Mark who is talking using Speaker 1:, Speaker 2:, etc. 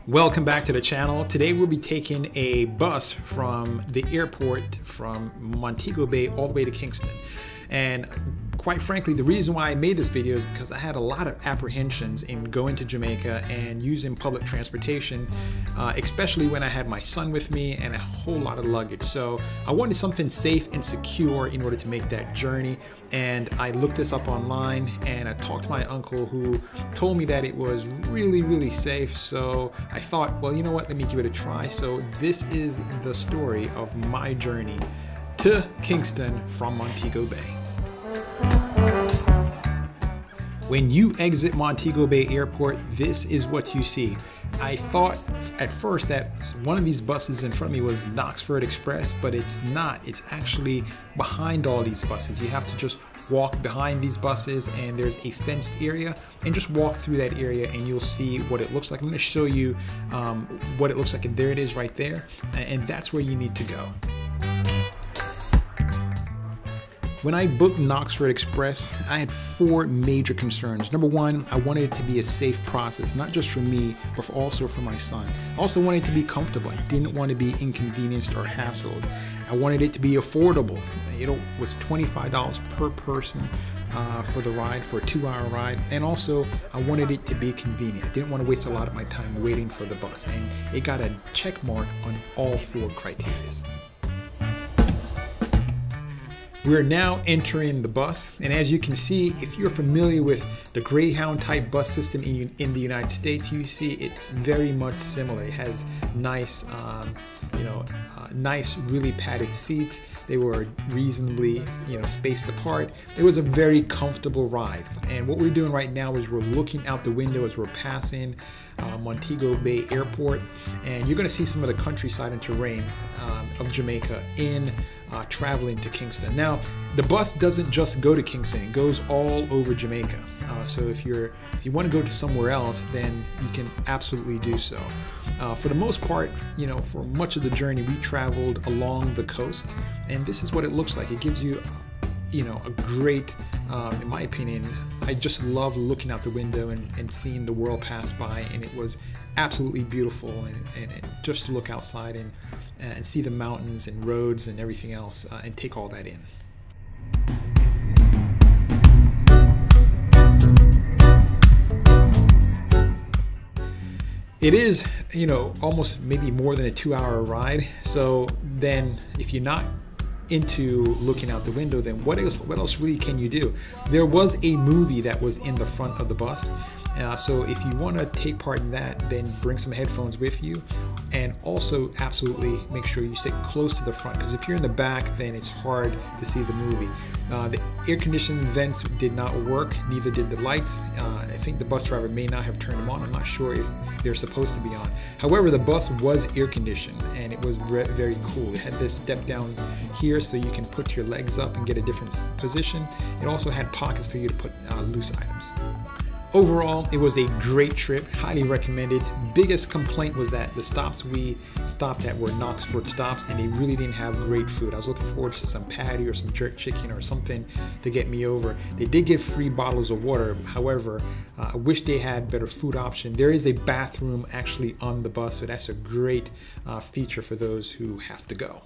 Speaker 1: Welcome back to the channel. Today we'll be taking a bus from the airport from Montego Bay all the way to Kingston. And quite frankly, the reason why I made this video is because I had a lot of apprehensions in going to Jamaica and using public transportation, especially when I had my son with me and a whole lot of luggage. So I wanted something safe and secure in order to make that journey. And I looked this up online and I talked to my uncle who told me that it was really safe. So I thought, well, you know what, let me give it a try. So this is the story of my journey to Kingston from Montego Bay. When you exit Montego Bay Airport, this is what you see. I thought at first that one of these buses in front of me was Knutsford Express, but it's not. It's actually behind all these buses. You have to just walk behind these buses and there's a fenced area, and just walk through that area and you'll see what it looks like. I'm going to show you what it looks like, and there it is right there, and that's where you need to go. When I booked Knutsford Express, I had four major concerns. Number one, I wanted it to be a safe process, not just for me, but also for my son. I also wanted it to be comfortable. I didn't want to be inconvenienced or hassled. I wanted it to be affordable. It was $25 per person for the ride, for a 2-hour ride. And also, I wanted it to be convenient. I didn't want to waste a lot of my time waiting for the bus. And it got a check mark on all four criteria. We're now entering the bus, and as you can see, if you're familiar with the Greyhound type bus system in the United States, you see it's very much similar. It has nice, nice, really padded seats. They were reasonably, spaced apart. It was a very comfortable ride. And what we're doing right now is we're looking out the window as we're passing Montego Bay Airport, and you're going to see some of the countryside and terrain of Jamaica in traveling to Kingston. Now, the bus doesn't just go to Kingston; it goes all over Jamaica. So if you want to go to somewhere else, then you can absolutely do so. For the most part, for much of the journey, we traveled along the coast, and this is what it looks like. It gives you, a great, in my opinion, I just love looking out the window and seeing the world pass by, and it was absolutely beautiful. And just to look outside and see the mountains and roads and everything else, and take all that in. It is, almost maybe more than a 2-hour ride. So then if you're not into looking out the window, then what else really can you do? There was a movie that was in the front of the bus. So if you want to take part in that, then bring some headphones with you, and also absolutely make sure you stick close to the front, because if you're in the back, then it's hard to see the movie. The air conditioning vents did not work, neither did the lights. I think the bus driver may not have turned them on. I'm not sure if they're supposed to be on. However, the bus was air conditioned, and it was very cool. It had this step down here so you can put your legs up and get a different position. It also had pockets for you to put loose items. Overall, it was a great trip, highly recommended. Biggest complaint was that the stops we stopped at were Knutsford stops, and they really didn't have great food. I was looking forward to some patty or some jerk chicken or something to get me over. They did give free bottles of water. However, I wish they had better food option. There is a bathroom actually on the bus, so that's a great feature for those who have to go.